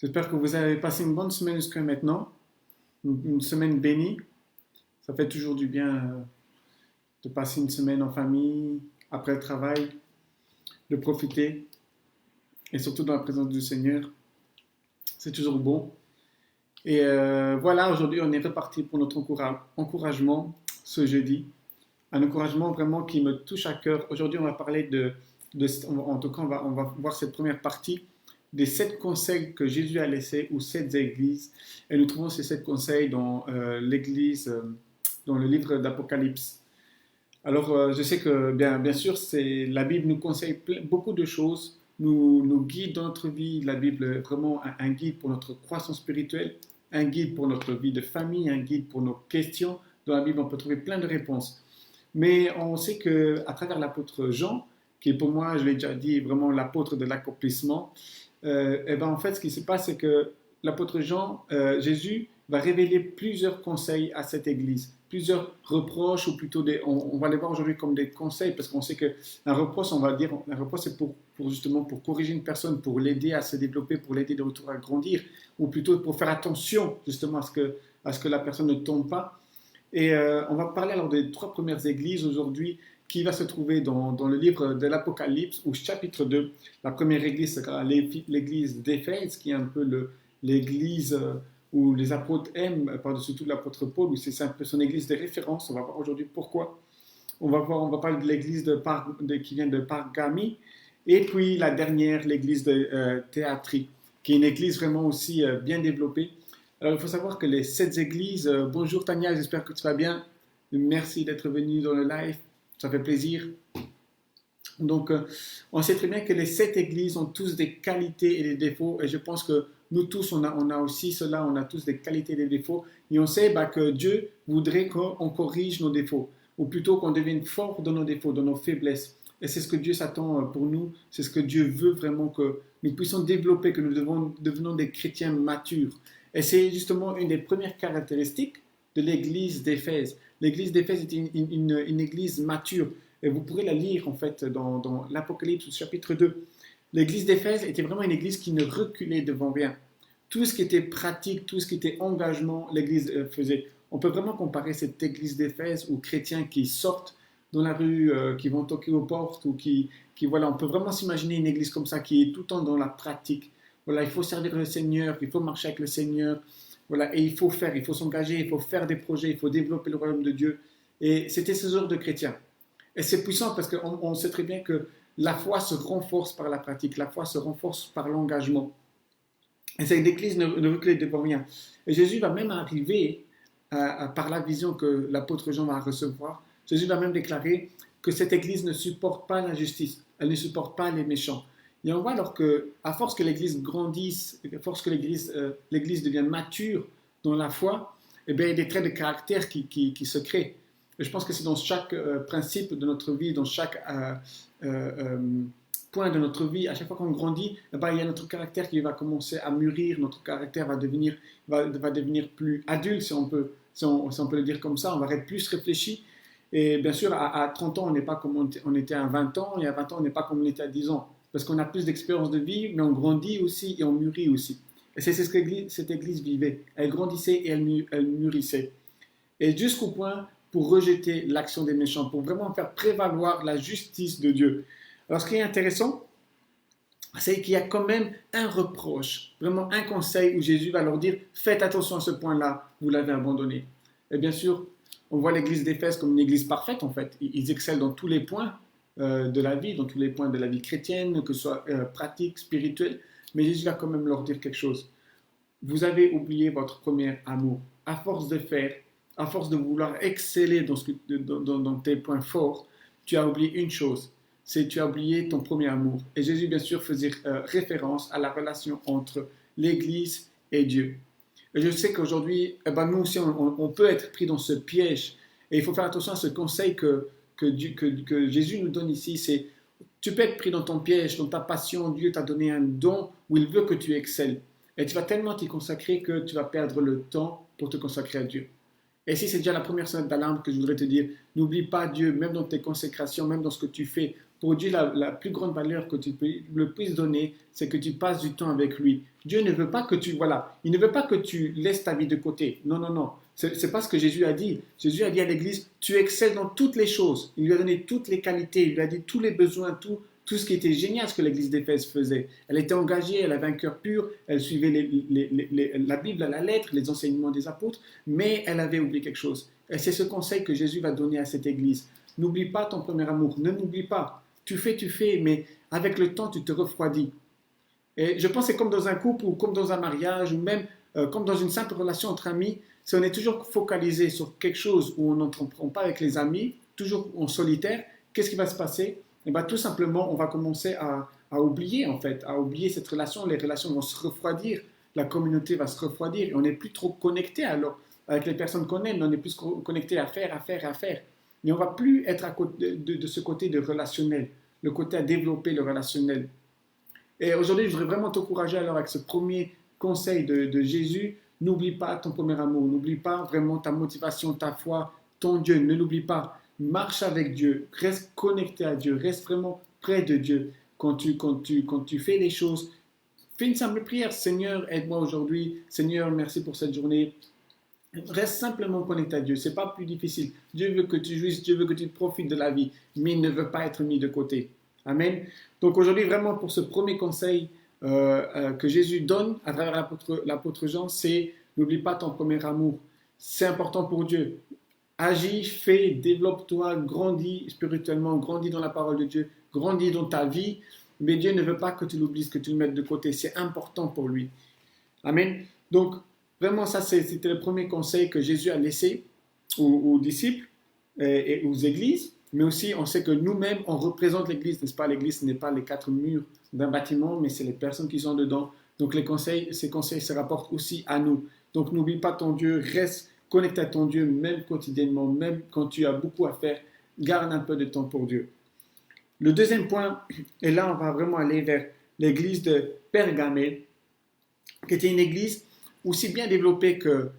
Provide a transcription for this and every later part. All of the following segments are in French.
J'espère que vous avez passé une bonne semaine jusqu'à maintenant, une semaine bénie. Ça fait toujours du bien de passer une semaine en famille, après le travail, de profiter, et surtout dans la présence du Seigneur. C'est toujours bon. Et voilà, aujourd'hui, on est reparti pour notre encouragement ce jeudi. Un encouragement vraiment qui me touche à cœur. Aujourd'hui, on va parler en tout cas, on va voir cette première partie des 7 conseils que Jésus a laissés aux 7 églises. Et nous trouvons ces 7 conseils dans dans le livre d'Apocalypse. Alors, je sais que, bien sûr, la Bible nous conseille beaucoup de choses, nous guide dans notre vie. La Bible est vraiment un guide pour notre croissance spirituelle, un guide pour notre vie de famille, un guide pour nos questions. Dans la Bible, on peut trouver plein de réponses. Mais on sait qu'à travers l'apôtre Jean, qui est pour moi, je l'ai déjà dit, vraiment l'apôtre de l'accomplissement, et ben en fait, ce qui se passe, c'est que l'apôtre Jean, Jésus, va révéler plusieurs conseils à cette église, plusieurs reproches, ou plutôt on va les voir aujourd'hui comme des conseils, parce qu'on sait qu'un reproche, on va dire, un reproche, c'est justement pour corriger une personne, pour l'aider à se développer, pour l'aider de retour à grandir, ou plutôt pour faire attention justement à ce que la personne ne tombe pas. Et on va parler alors des 3 premières églises aujourd'hui qui va se trouver dans le livre de l'Apocalypse, au chapitre 2. La première église sera l'église d'Éphèse, qui est un peu l'église où les apôtres aiment, par-dessus tout l'apôtre Paul, où c'est un peu son église de référence. On va voir aujourd'hui pourquoi. On va parler de l'église qui vient de Pargamie. Et puis la dernière, l'église de Théatrie, qui est une église vraiment aussi bien développée. Alors, il faut savoir que les 7 églises, bonjour Tania, j'espère que tu vas bien. Merci d'être venu dans le live, ça fait plaisir. Donc, on sait très bien que les 7 églises ont tous des qualités et des défauts, et je pense que nous tous, on a aussi cela, on a tous des qualités et des défauts, et on sait que Dieu voudrait qu'on corrige nos défauts, ou plutôt qu'on devienne fort dans nos défauts, dans nos faiblesses. Et c'est ce que Dieu s'attend pour nous, c'est ce que Dieu veut vraiment que nous puissions développer, que nous devenons des chrétiens matures. Et c'est justement une des premières caractéristiques de l'église d'Éphèse. L'église d'Éphèse est une église mature. Et vous pourrez la lire en fait dans l'Apocalypse au chapitre 2. L'église d'Éphèse était vraiment une église qui ne reculait devant rien. Tout ce qui était pratique, tout ce qui était engagement, l'église faisait. On peut vraiment comparer cette église d'Éphèse aux chrétiens qui sortent dans la rue, qui vont toquer aux portes, ou voilà, on peut vraiment s'imaginer une église comme ça qui est tout le temps dans la pratique. Voilà, il faut servir le Seigneur, il faut marcher avec le Seigneur, voilà, et il faut s'engager, il faut faire des projets, il faut développer le royaume de Dieu. Et c'était ce genre de chrétiens. Et c'est puissant parce qu'on sait très bien que la foi se renforce par la pratique, la foi se renforce par l'engagement. Et cette église ne recule devant rien. Et Jésus va même arriver, par la vision que l'apôtre Jean va recevoir, Jésus va même déclarer que cette église ne supporte pas l'injustice, elle ne supporte pas les méchants. Et on voit alors qu'à force que l'église grandisse, à force que l'église devienne mature dans la foi, eh bien, il y a des traits de caractère qui se créent. Et je pense que c'est dans chaque principe de notre vie, dans chaque point de notre vie, à chaque fois qu'on grandit, eh bien, il y a notre caractère qui va commencer à mûrir, notre caractère va devenir plus adulte, si on peut le dire comme ça, on va être plus réfléchi. Et bien sûr, à 30 ans, on n'est pas comme on était à 20 ans, et à 20 ans, on n'est pas comme on était à 10 ans. Parce qu'on a plus d'expérience de vie, mais on grandit aussi et on mûrit aussi. Et c'est ce que cette église vivait. Elle grandissait et elle mûrissait. Et jusqu'au point pour rejeter l'action des méchants, pour vraiment faire prévaloir la justice de Dieu. Alors ce qui est intéressant, c'est qu'il y a quand même un reproche, vraiment un conseil où Jésus va leur dire, faites attention à ce point-là, vous l'avez abandonné. Et bien sûr, on voit l'église d'Éphèse comme une église parfaite en fait. Ils excellent dans tous les points de la vie, dans tous les points de la vie chrétienne, que ce soit pratique, spirituel. Mais Jésus va quand même leur dire quelque chose. Vous avez oublié votre premier amour. À force de vouloir exceller dans tes points forts, tu as oublié une chose, c'est que tu as oublié ton premier amour. Et Jésus, bien sûr, faisait référence à la relation entre l'Église et Dieu. Et je sais qu'aujourd'hui, nous aussi, on peut être pris dans ce piège. Et il faut faire attention à ce conseil que Jésus nous donne ici. C'est, tu peux être pris dans ton piège, dans ta passion. Dieu t'a donné un don où il veut que tu excelles. Et tu vas tellement t'y consacrer que tu vas perdre le temps pour te consacrer à Dieu. Et si c'est déjà la première sonnette d'alarme que je voudrais te dire, n'oublie pas Dieu, même dans tes consécrations, même dans ce que tu fais, Pour Dieu, la plus grande valeur que tu peux le plus donner, c'est que tu passes du temps avec lui. Dieu ne veut pas que il ne veut pas que tu laisses ta vie de côté. Non, non, non. C'est pas ce que Jésus a dit. Jésus a dit à l'Église, tu excelles dans toutes les choses. Il lui a donné toutes les qualités, il lui a dit tous les besoins, tout ce qui était génial, ce que l'Église d'Éphèse faisait. Elle était engagée, elle avait un cœur pur, elle suivait la Bible à la lettre, les enseignements des apôtres, mais elle avait oublié quelque chose. Et c'est ce conseil que Jésus va donner à cette Église. N'oublie pas ton premier amour, ne n'oublie pas. Tu fais, mais avec le temps, tu te refroidis. Et je pense que c'est comme dans un couple ou comme dans un mariage ou même comme dans une simple relation entre amis, si on est toujours focalisé sur quelque chose où on n'entreprend pas avec les amis, toujours en solitaire, qu'est-ce qui va se passer? Et bien, tout simplement, on va commencer à oublier en fait, à oublier cette relation, les relations vont se refroidir, la communauté va se refroidir et on n'est plus trop connecté alors avec les personnes qu'on aime, on est plus connecté à faire. Mais on ne va plus être à côté de ce côté de relationnel, le côté à développer le relationnel. Et aujourd'hui, je voudrais vraiment t'encourager alors avec ce premier conseil de Jésus. N'oublie pas ton premier amour, n'oublie pas vraiment ta motivation, ta foi, ton Dieu, ne l'oublie pas. Marche avec Dieu, reste connecté à Dieu, reste vraiment près de Dieu. Quand tu fais les choses, fais une simple prière. Seigneur, aide-moi aujourd'hui. Seigneur, merci pour cette journée. Reste simplement connecté à Dieu. Ce n'est pas plus difficile. Dieu veut que tu jouisses, Dieu veut que tu profites de la vie, mais il ne veut pas être mis de côté. Amen. Donc aujourd'hui, vraiment pour ce premier conseil que Jésus donne à travers l'apôtre Jean, c'est n'oublie pas ton premier amour. C'est important pour Dieu. Agis, fais, développe-toi, grandis spirituellement, grandis dans la parole de Dieu, grandis dans ta vie, mais Dieu ne veut pas que tu l'oublies, que tu le mettes de côté. C'est important pour lui. Amen. Donc, vraiment, ça, c'était le premier conseil que Jésus a laissé aux disciples et aux églises. Mais aussi, on sait que nous-mêmes, on représente l'église, n'est-ce pas? L'église, ce n'est pas les quatre murs d'un bâtiment, mais c'est les personnes qui sont dedans. Donc, ces conseils se rapportent aussi à nous. Donc, n'oublie pas ton Dieu, reste connecté à ton Dieu, même quotidiennement, même quand tu as beaucoup à faire, garde un peu de temps pour Dieu. Le deuxième point, et là, on va vraiment aller vers l'église de Pergamée, qui était une église aussi bien développée que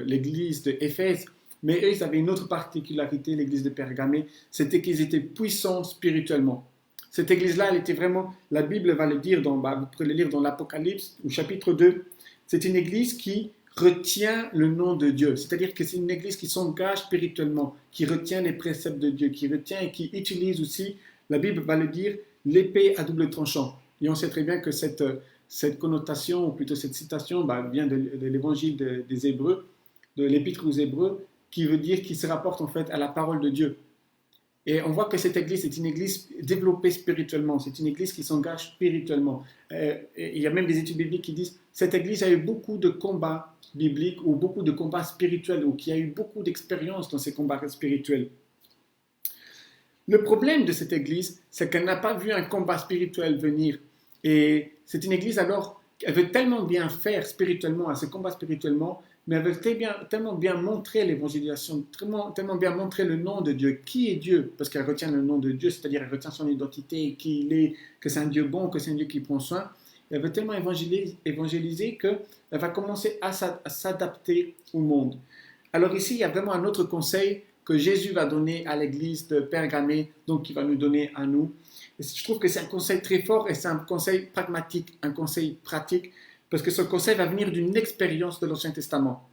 l'église de Éphèse, mais eux, ils avaient une autre particularité, l'église de Pergamée, c'était qu'ils étaient puissants spirituellement. Cette église-là, elle était vraiment, la Bible va le dire, vous pourrez le lire dans l'Apocalypse, au chapitre 2, c'est une église qui retient le nom de Dieu, c'est-à-dire que c'est une église qui s'engage spirituellement, qui retient les préceptes de Dieu, qui retient et qui utilise aussi, la Bible va le dire, l'épée à double tranchant. Et on sait très bien que cette connotation, ou plutôt cette citation, vient de l'évangile des Hébreux, de l'épître aux Hébreux, qui veut dire qu'il se rapporte en fait à la parole de Dieu. Et on voit que cette église est une église développée spirituellement, c'est une église qui s'engage spirituellement. Il y a même des études bibliques qui disent que cette église a eu beaucoup de combats bibliques ou beaucoup de combats spirituels, ou qui a eu beaucoup d'expérience dans ces combats spirituels. Le problème de cette église, c'est qu'elle n'a pas vu un combat spirituel venir. Et c'est une église alors, elle veut tellement bien faire spirituellement, elle se combat spirituellement, mais elle veut tellement bien montrer l'évangélisation, tellement bien montrer le nom de Dieu. Qui est Dieu? Parce qu'elle retient le nom de Dieu, c'est-à-dire elle retient son identité, qui il est, que c'est un Dieu bon, que c'est un Dieu qui prend soin. Elle veut tellement évangéliser qu'elle va commencer à s'adapter au monde. Alors ici, il y a vraiment un autre conseil que Jésus va donner à l'église de Pergamée, donc qui va nous donner à nous. Et je trouve que c'est un conseil très fort et c'est un conseil pragmatique, un conseil pratique, parce que ce conseil va venir d'une expérience de l'Ancien Testament.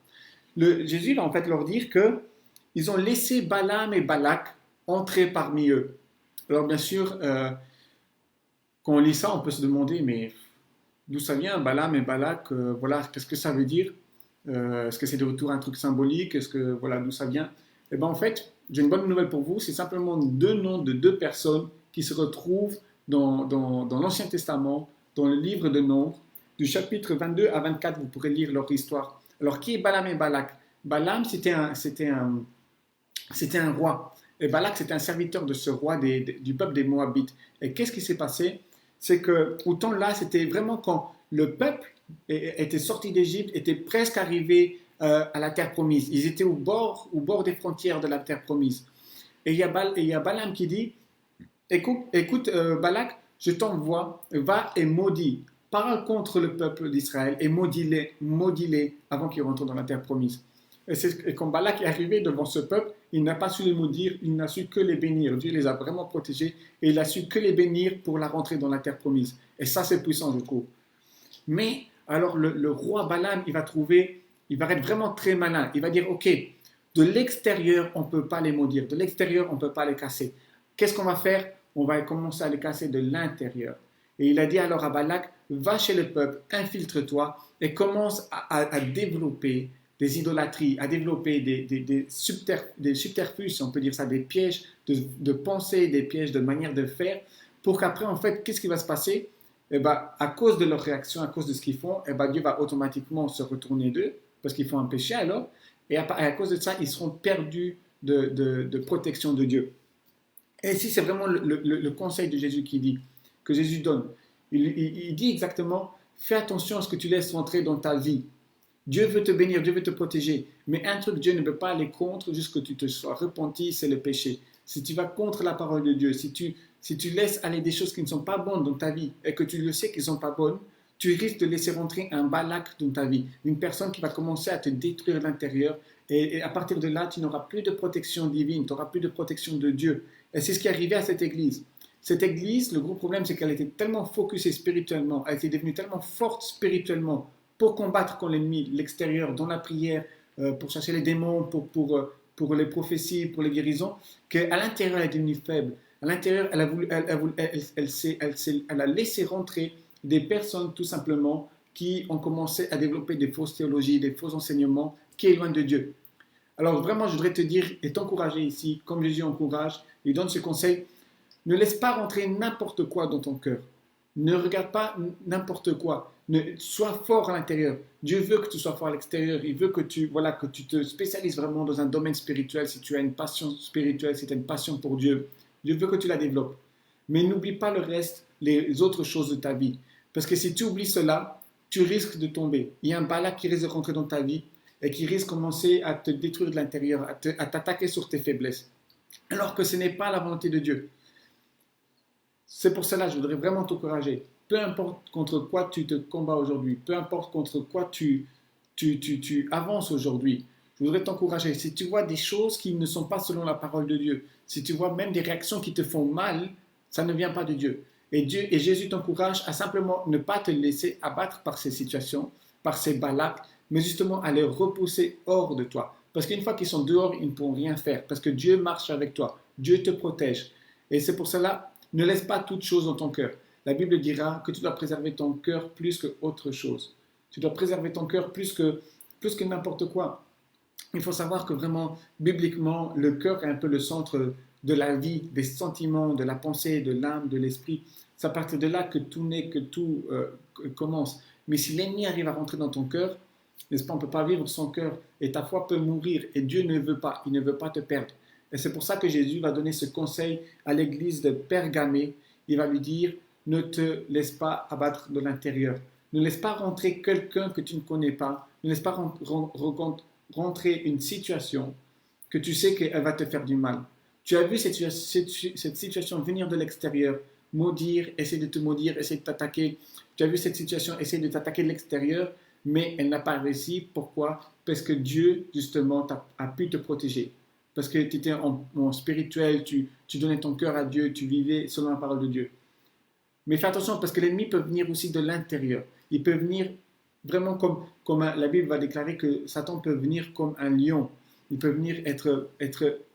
Jésus va en fait leur dire qu'ils ont laissé Balaam et Balak entrer parmi eux. Alors bien sûr, quand on lit ça, on peut se demander, mais d'où ça vient, Balaam et Balak, voilà, qu'est-ce que ça veut dire? Est-ce que c'est de retour un truc symbolique? Est-ce que, voilà, d'où ça vient? Eh bien en fait, j'ai une bonne nouvelle pour vous, c'est simplement deux noms de deux personnes qui se retrouvent dans l'Ancien Testament, dans le livre de Nombres, du chapitre 22 à 24, vous pourrez lire leur histoire. Alors, qui est Balaam et Balak? Balaam, c'était un roi. Et Balak, c'était un serviteur de ce roi du peuple des Moabites. Et qu'est-ce qui s'est passé? C'est que, autant là, c'était vraiment quand le peuple était sorti d'Égypte, était presque arrivé à la terre promise. Ils étaient au bord des frontières de la terre promise. Et il y a Balaam qui dit, écoute Balak, je t'envoie, va et maudis. Parle contre le peuple d'Israël et maudis-les avant qu'ils rentrent dans la terre promise. Et quand Balak est arrivé devant ce peuple, il n'a pas su les maudire, il n'a su que les bénir. Dieu les a vraiment protégés et il a su que les bénir pour la rentrée dans la terre promise. Et ça, c'est puissant, je trouve. Mais alors le roi Balaam, il va être vraiment très malin. Il va dire, ok, de l'extérieur, on ne peut pas les maudire. De l'extérieur, on ne peut pas les casser. Qu'est-ce qu'on va faire? On va commencer à les casser de l'intérieur. Et il a dit alors à Balak, va chez le peuple, infiltre-toi et commence à développer des idolâtries, à développer des subterfuges, si on peut dire ça, des pièges de pensée, des pièges de manière de faire, pour qu'après, en fait, qu'est-ce qui va se passer? Eh ben, à cause de leur réaction, à cause de ce qu'ils font, eh ben, Dieu va automatiquement se retourner d'eux, parce qu'ils font un péché alors, et à cause de ça, ils seront perdus de protection de Dieu. Et ici, c'est vraiment le conseil de Jésus que Jésus donne. Il dit exactement, fais attention à ce que tu laisses rentrer dans ta vie. Dieu veut te bénir, Dieu veut te protéger. Mais un truc, Dieu ne peut pas aller contre jusqu'à ce que tu te sois repenti, c'est le péché. Si tu vas contre la parole de Dieu, si tu laisses aller des choses qui ne sont pas bonnes dans ta vie et que tu le sais qu'elles ne sont pas bonnes, tu risques de laisser rentrer un Balak dans ta vie. Une personne qui va commencer à te détruire l'intérieur. Et à partir de là, tu n'auras plus de protection divine, tu n'auras plus de protection de Dieu. Et c'est ce qui est arrivé à cette église. Cette église, le gros problème, c'est qu'elle était tellement focusée spirituellement, elle était devenue tellement forte spirituellement pour combattre contre l'ennemi, l'extérieur, dans la prière, pour chercher les démons, pour les prophéties, pour les guérisons, qu'à l'intérieur, elle est devenue faible. À l'intérieur, elle a laissé rentrer des personnes, tout simplement, qui ont commencé à développer des fausses théologies, des faux enseignements qui éloignent de Dieu. Alors vraiment, je voudrais te dire et t'encourager ici, comme Jésus encourage, il donne ce conseil, ne laisse pas rentrer n'importe quoi dans ton cœur. Ne regarde pas n'importe quoi. Sois fort à l'intérieur. Dieu veut que tu sois fort à l'extérieur. Il veut que que tu te spécialises vraiment dans un domaine spirituel. Si tu as une passion spirituelle, si tu as une passion pour Dieu, Dieu veut que tu la développes. Mais n'oublie pas le reste, les autres choses de ta vie. Parce que si tu oublies cela, tu risques de tomber. Il y a un Balak qui risque de rentrer dans ta vie et qui risque de commencer à te détruire de l'intérieur, à t'attaquer sur tes faiblesses. Alors que ce n'est pas la volonté de Dieu. C'est pour cela que je voudrais vraiment t'encourager. Peu importe contre quoi tu te combats aujourd'hui, peu importe contre quoi tu avances aujourd'hui, je voudrais t'encourager. Si tu vois des choses qui ne sont pas selon la parole de Dieu, si tu vois même des réactions qui te font mal, ça ne vient pas de Dieu. Et Jésus t'encourage à simplement ne pas te laisser abattre par ces situations, par ces Balaks, mais justement à les repousser hors de toi. Parce qu'une fois qu'ils sont dehors, ils ne pourront rien faire. Parce que Dieu marche avec toi. Dieu te protège. Et c'est pour cela, ne laisse pas toute chose dans ton cœur. La Bible dira que tu dois préserver ton cœur plus que autre chose. Tu dois préserver ton cœur plus que n'importe quoi. Il faut savoir que vraiment, bibliquement, le cœur est un peu le centre de la vie, des sentiments, de la pensée, de l'âme, de l'esprit. C'est à partir de là que tout naît, que tout commence. Mais si l'ennemi arrive à rentrer dans ton cœur, n'est-ce pas, on ne peut pas vivre sans cœur et ta foi peut mourir et Dieu ne veut pas, il ne veut pas te perdre. Et c'est pour ça que Jésus va donner ce conseil à l'église de Pergamée. Il va lui dire, ne te laisse pas abattre de l'intérieur. Ne laisse pas rentrer quelqu'un que tu ne connais pas. Ne laisse pas rentrer une situation que tu sais qu'elle va te faire du mal. Tu as vu cette situation venir de l'extérieur, maudire, essayer de te maudire, essayer de t'attaquer. Tu as vu cette situation essayer de t'attaquer de l'extérieur, mais elle n'a pas réussi. Pourquoi? Parce que Dieu, justement, a pu te protéger. Parce que tu étais en spirituel, tu donnais ton cœur à Dieu, tu vivais selon la parole de Dieu. Mais fais attention parce que l'ennemi peut venir aussi de l'intérieur. Il peut venir vraiment comme la Bible va déclarer que Satan peut venir comme un lion. Il peut venir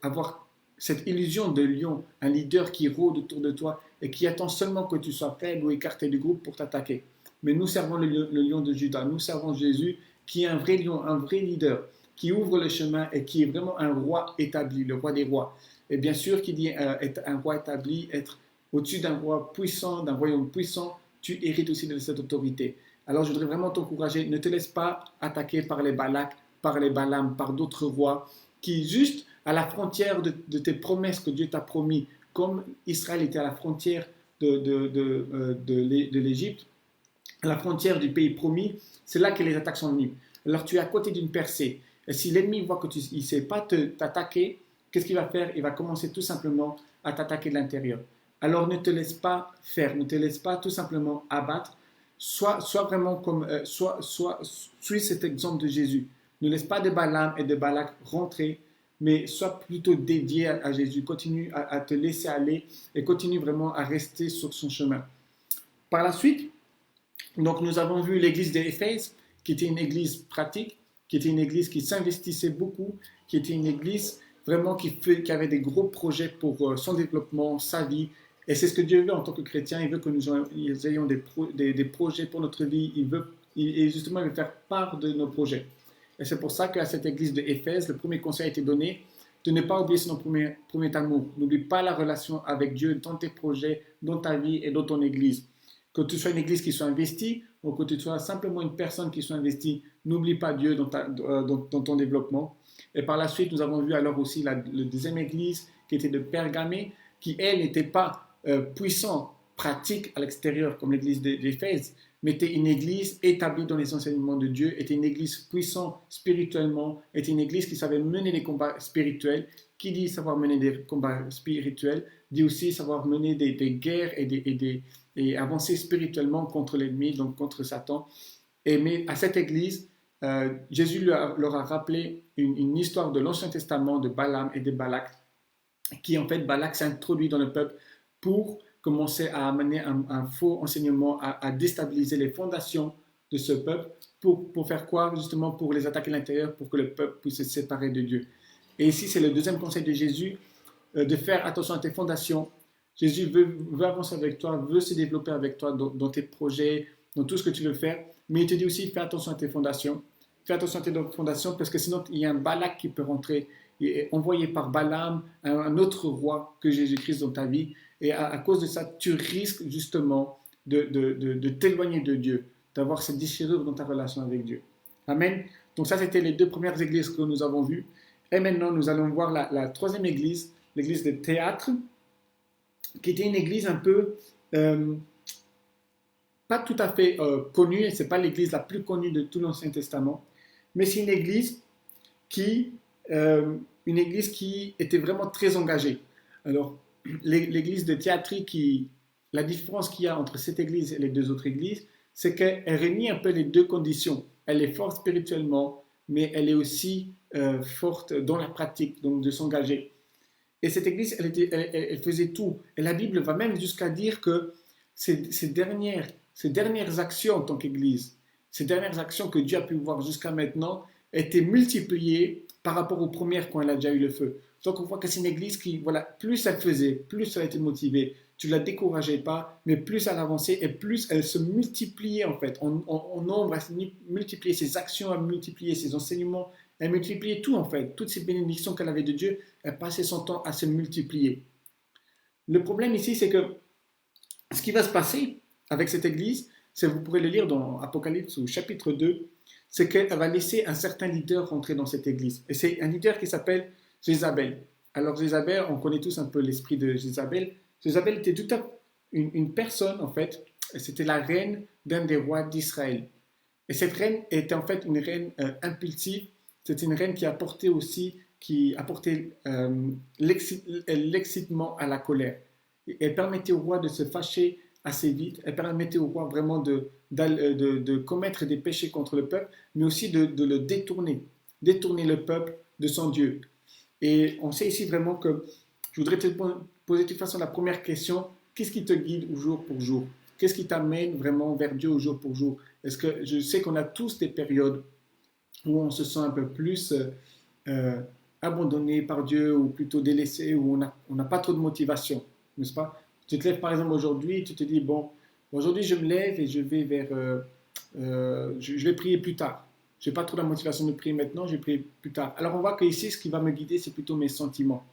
avoir cette illusion de lion, un leader qui rôde autour de toi et qui attend seulement que tu sois faible ou écarté du groupe pour t'attaquer. Mais nous servons le lion de Juda, nous servons Jésus qui est un vrai lion, un vrai leader, qui ouvre le chemin et qui est vraiment un roi établi, le roi des rois. Et bien sûr, qui dit être un roi établi, être au-dessus d'un roi puissant, d'un royaume puissant, tu hérites aussi de cette autorité. Alors je voudrais vraiment t'encourager, ne te laisse pas attaquer par les Balaks, par les Balaam, par d'autres rois, qui juste à la frontière de tes promesses que Dieu t'a promis, comme Israël était à la frontière de l'Égypte, à la frontière du pays promis, c'est là que les attaques sont venues. Alors tu es à côté d'une percée. Et si l'ennemi voit que il ne sait pas t'attaquer, qu'est-ce qu'il va faire? Il va commencer tout simplement à t'attaquer de l'intérieur. Alors ne te laisse pas faire, ne te laisse pas tout simplement abattre. Sois vraiment comme, suis cet exemple de Jésus. Ne laisse pas de Balaam et de Balak rentrer mais sois plutôt dédié à Jésus. Continue à te laisser aller et continue vraiment à rester sur son chemin. Par la suite, donc nous avons vu l'église d'Éphèse, qui était une église pratique, qui était une église qui s'investissait beaucoup, qui était une église vraiment qui avait des gros projets pour son développement, sa vie. Et c'est ce que Dieu veut en tant que chrétien. Il veut que nous ayons des projets pour notre vie. Et justement, il veut faire part de nos projets. Et c'est pour ça qu'à cette église d'Éphèse, le premier conseil a été donné de ne pas oublier son premier amour. N'oublie pas la relation avec Dieu dans tes projets, dans ta vie et dans ton église. Que tu sois une église qui soit investie ou que tu sois simplement une personne qui soit investie, n'oublie pas Dieu dans ton développement. Et par la suite, nous avons vu alors aussi la deuxième église qui était de Pergamée, qui elle n'était pas puissante, pratique à l'extérieur comme l'église d'Éphèse, mais était une église établie dans les enseignements de Dieu, était une église puissante spirituellement, était une église qui savait mener les combats spirituels. Qui dit savoir mener des combats spirituels, dit aussi savoir mener des guerres et avancer spirituellement contre l'ennemi, donc contre Satan. Mais à cette église, Jésus leur a rappelé une histoire de l'Ancien Testament de Balaam et de Balak, qui en fait, Balak s'introduit dans le peuple pour commencer à amener un faux enseignement, à déstabiliser les fondations de ce peuple, pour faire quoi? Justement pour les attaquer à l'intérieur, pour que le peuple puisse se séparer de Dieu. Et ici, c'est le deuxième conseil de Jésus, de faire attention à tes fondations. Jésus veut avancer avec toi, veut se développer avec toi dans tes projets, dans tout ce que tu veux faire. Mais il te dit aussi, fais attention à tes fondations. Fais attention à tes fondations parce que sinon, il y a un Balak qui peut rentrer, envoyé par Balaam, un autre roi que Jésus-Christ dans ta vie. Et à cause de ça, tu risques justement de t'éloigner de Dieu, d'avoir cette déchirure dans ta relation avec Dieu. Amen. Donc ça, c'était les deux premières églises que nous avons vues. Et maintenant, nous allons voir la troisième église, l'église de Théâtre, qui était une église un peu pas tout à fait connue, et ce n'est pas l'église la plus connue de tout l'Ancien Testament, mais c'est une église qui était vraiment très engagée. Alors, l'église de Thyatire, la différence qu'il y a entre cette église et les deux autres églises, c'est qu'elle réunit un peu les deux conditions. Elle est forte spirituellement, mais elle est aussi forte dans la pratique, donc de s'engager. Et cette église, elle faisait tout. Et la Bible va même jusqu'à dire que ces dernières actions en tant qu'église, ces dernières actions que Dieu a pu voir jusqu'à maintenant, étaient multipliées par rapport aux premières quand elle a déjà eu le feu. Donc on voit que c'est une église qui, voilà, plus elle faisait, plus elle était motivée. Tu ne la décourageais pas, mais plus elle avançait et plus elle se multipliait en fait. En nombre, elle multipliait ses actions, elle multipliait ses enseignements, elle multipliait tout en fait. Toutes ces bénédictions qu'elle avait de Dieu, elle passait son temps à se multiplier. Le problème ici, c'est que ce qui va se passer avec cette église, c'est, vous pourrez le lire dans Apocalypse au chapitre 2, c'est qu'elle va laisser un certain leader rentrer dans cette église. Et c'est un leader qui s'appelle Jézabel. Alors Jézabel, on connaît tous un peu l'esprit de Jézabel. Jézabel était toute une personne, en fait, c'était la reine d'un des rois d'Israël. Et cette reine était en fait une reine impulsive. C'était une reine qui apportait l'excitement à la colère. Elle permettait au roi de se fâcher assez vite. Elle permettait au roi vraiment de commettre des péchés contre le peuple, mais aussi de le détourner le peuple de son Dieu. Et on sait ici vraiment que je voudrais te poser de toute façon la première question: qu'est-ce qui te guide au jour pour jour? Qu'est-ce qui t'amène vraiment vers Dieu au jour pour jour? Est-ce que je sais qu'on a tous des périodes où on se sent un peu plus abandonné par Dieu, ou plutôt délaissé, où on n'a pas trop de motivation, n'est-ce pas? Tu te lèves par exemple aujourd'hui, tu te dis, bon, aujourd'hui je me lève et je vais je vais prier plus tard. Je n'ai pas trop la motivation de prier maintenant, je vais prier plus tard. Alors on voit que ici, ce qui va me guider, c'est plutôt mes sentiments.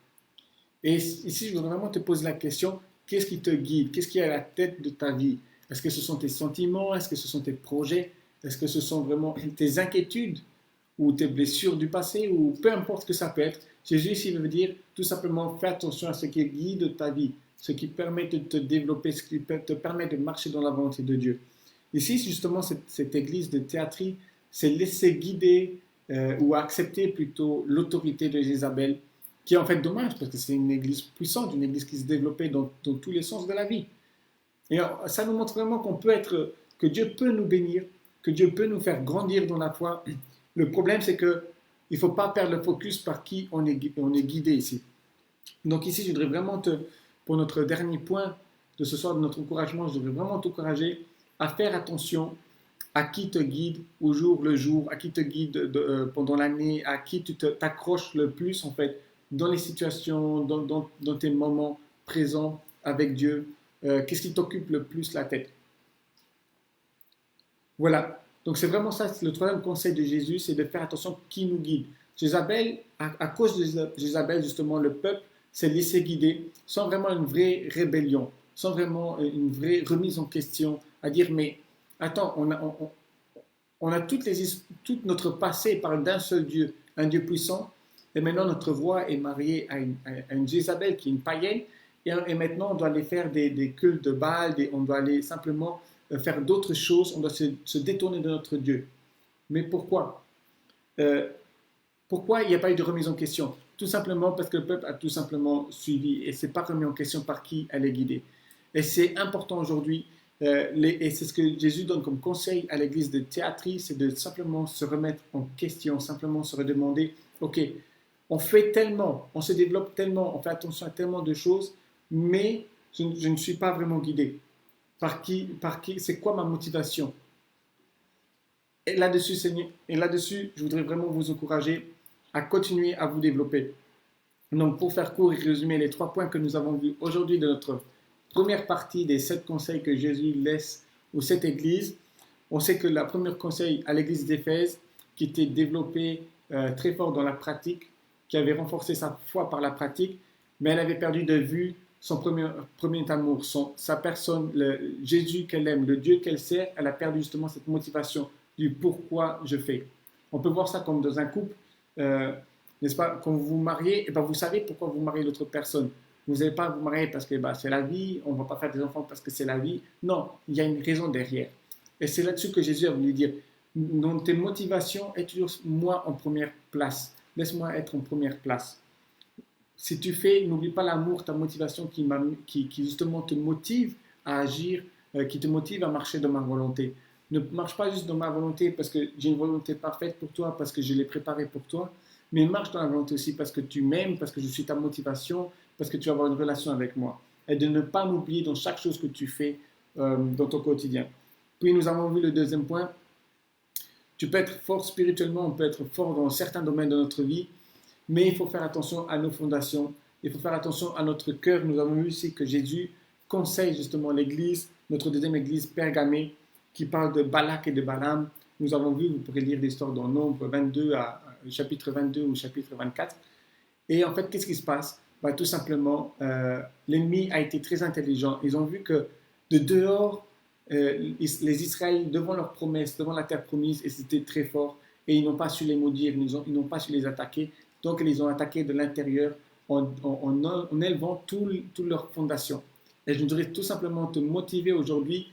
Et ici, je voudrais vraiment te poser la question: qu'est-ce qui te guide? Qu'est-ce qui est à la tête de ta vie? Est-ce que ce sont tes sentiments? Est-ce que ce sont tes projets? Est-ce que ce sont vraiment tes inquiétudes ou tes blessures du passé, ou peu importe ce que ça peut être? Jésus ici veut dire tout simplement: fais attention à ce qui guide ta vie, ce qui permet de te développer, ce qui te permet de marcher dans la volonté de Dieu. Ici, justement, cette église de Thyatire s'est laissée guider ou accepter plutôt l'autorité de Jézabel, qui est en fait dommage parce que c'est une église puissante, une église qui se développait dans tous les sens de la vie. Et alors, ça nous montre vraiment que Dieu peut nous bénir, que Dieu peut nous faire grandir dans la foi. Le problème, c'est que il ne faut pas perdre le focus par qui on est guidé ici. Donc ici, je voudrais vraiment pour notre dernier point de ce soir, de notre encouragement, je voudrais vraiment t'encourager à faire attention à qui te guide au jour le jour, à qui te guide pendant l'année, à qui tu t'accroches le plus en fait dans les situations, dans tes moments présents avec Dieu. Qu'est-ce qui t'occupe le plus la tête? Voilà. Donc c'est vraiment ça, le troisième conseil de Jésus, c'est de faire attention qui nous guide. Jézabel, à cause de Jézabel, justement, le peuple s'est laissé guider sans vraiment une vraie rébellion, sans vraiment une vraie remise en question, à dire, mais attends, on a tout notre passé parle d'un seul Dieu, un Dieu puissant, et maintenant notre roi est marié à une Jézabel qui est une païenne, et maintenant on doit aller faire des cultes de Baal, on doit aller simplement faire d'autres choses, on doit se détourner de notre Dieu. Mais pourquoi Pourquoi il n'y a pas eu de remise en question? Tout simplement parce que le peuple a tout simplement suivi et c'est pas remis en question par qui elle est guidée. Et c'est important aujourd'hui, et c'est ce que Jésus donne comme conseil à l'église de Théatrie, c'est de simplement se remettre en question, simplement se redemander, ok, on fait tellement, on se développe tellement, on fait attention à tellement de choses, mais je ne suis pas vraiment guidé. Par qui, c'est quoi ma motivation? Et là-dessus, Seigneur, et là-dessus, je voudrais vraiment vous encourager à continuer à vous développer. Donc, pour faire court et résumer les 3 points que nous avons vus aujourd'hui de notre première partie des 7 conseils que Jésus laisse aux 7 églises, on sait que la première conseil à l'église d'Éphèse, qui était développée très fort dans la pratique, qui avait renforcé sa foi par la pratique, mais elle avait perdu de vue son premier amour, sa personne, Jésus qu'elle aime, le Dieu qu'elle sert, elle a perdu justement cette motivation du pourquoi je fais. On peut voir ça comme dans un couple, n'est-ce pas? Quand vous vous mariez, vous savez pourquoi vous mariez l'autre personne. Vous n'allez pas vous marier parce que c'est la vie, on ne va pas faire des enfants parce que c'est la vie. Non, il y a une raison derrière. Et c'est là-dessus que Jésus a voulu dire, dans tes motivations, aie toujours moi en première place. Laisse-moi être en première place. Si tu fais, n'oublie pas l'amour, ta motivation qui justement te motive à agir, qui te motive à marcher dans ma volonté. Ne marche pas juste dans ma volonté parce que j'ai une volonté parfaite pour toi, parce que je l'ai préparée pour toi, mais marche dans la volonté aussi parce que tu m'aimes, parce que je suis ta motivation, parce que tu vas avoir une relation avec moi. Et de ne pas m'oublier dans chaque chose que tu fais dans ton quotidien. Puis nous avons vu le deuxième point. Tu peux être fort spirituellement, on peut être fort dans certains domaines de notre vie, mais il faut faire attention à nos fondations, il faut faire attention à notre cœur. Nous avons vu aussi que Jésus conseille justement l'église, notre deuxième église Pergamée, qui parle de Balak et de Balaam. Nous avons vu, vous pourrez lire l'histoire dans Nombre 22, chapitre 22 ou chapitre 24. Et en fait, qu'est-ce qui se passe? Tout simplement, l'ennemi a été très intelligent. Ils ont vu que de dehors, les Israéliens, devant leur promesse, devant la terre promise, ils étaient très forts et ils n'ont pas su les maudire, ils n'ont pas su les attaquer. Donc, ils les ont attaqués de l'intérieur en élevant toutes leurs fondations. Et je voudrais tout simplement te motiver aujourd'hui,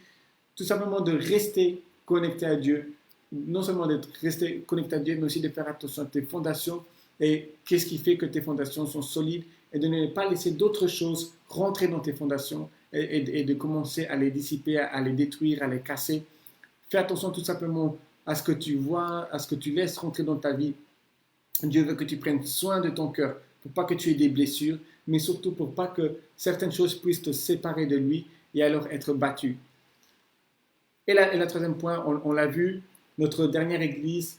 tout simplement de rester connecté à Dieu. Non seulement d'être resté connecté à Dieu, mais aussi de faire attention à tes fondations. Et qu'est-ce qui fait que tes fondations sont solides et de ne pas laisser d'autres choses rentrer dans tes fondations et de commencer à les dissiper, à les détruire, à les casser. Fais attention tout simplement à ce que tu vois, à ce que tu laisses rentrer dans ta vie. Dieu veut que tu prennes soin de ton cœur pour pas que tu aies des blessures, mais surtout pour pas que certaines choses puissent te séparer de lui et alors être battu. Et la troisième point, on l'a vu, notre dernière église,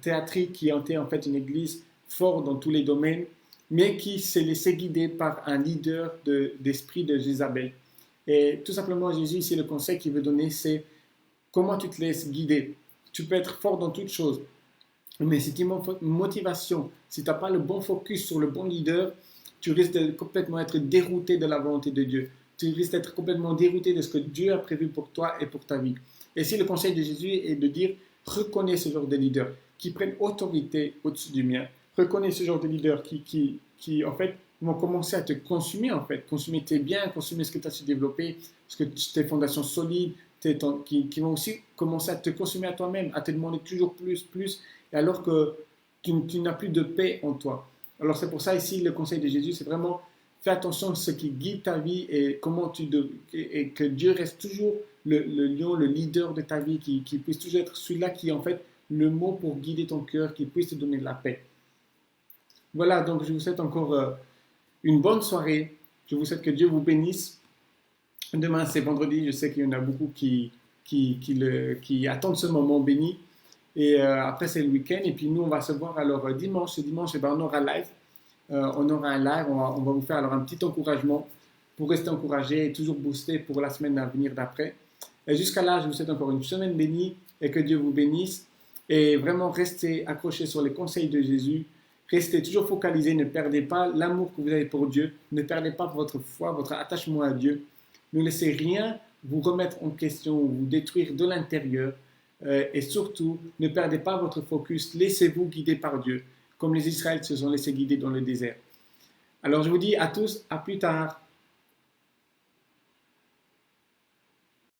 Théatrie, qui était en fait une église forte dans tous les domaines, mais qui s'est laissée guider par un leader d'esprit de Jézabel. Et tout simplement, Jésus, ici, le conseil qu'il veut donner, c'est comment tu te laisses guider. Tu peux être fort dans toutes choses, mais si tu as une motivation, si tu n'as pas le bon focus sur le bon leader, tu risques de complètement être dérouté de la volonté de Dieu. Tu risques d'être complètement dérouté de ce que Dieu a prévu pour toi et pour ta vie. Et si le conseil de Jésus est de dire, reconnais ce genre de leader qui prennent autorité au-dessus du mien. Reconnais ce genre de leader qui en fait, vont commencer à te consumer, en fait. Consumer tes biens, consumer ce que tu as su développer, tes fondations solides, qui vont aussi commencer à te consumer à toi-même, à te demander toujours plus, alors que tu n'as plus de paix en toi. Alors c'est pour ça ici, le conseil de Jésus, c'est vraiment fais attention à ce qui guide ta vie et que Dieu reste toujours le lion, le leader de ta vie, qui puisse toujours être celui-là qui en fait le mot pour guider ton cœur, qui puisse te donner de la paix. Voilà, donc je vous souhaite encore une bonne soirée. Je vous souhaite que Dieu vous bénisse. Demain, c'est vendredi. Je sais qu'il y en a beaucoup qui attendent ce moment béni. Et après, c'est le week-end. Et puis, nous, on va se voir alors dimanche. Ce dimanche, eh ben, on aura live. On aura un live. On va vous faire alors un petit encouragement pour rester encouragé et toujours boosté pour la semaine à venir d'après. Et jusqu'à là, je vous souhaite encore une semaine bénie et que Dieu vous bénisse. Et vraiment, restez accrochés sur les conseils de Jésus. Restez toujours focalisés. Ne perdez pas l'amour que vous avez pour Dieu. Ne perdez pas votre foi, votre attachement à Dieu. Ne laissez rien vous remettre en question ou vous détruire de l'intérieur. Et surtout, ne perdez pas votre focus. Laissez-vous guider par Dieu, comme les Israélites se sont laissés guider dans le désert. Alors, je vous dis à tous, à plus tard.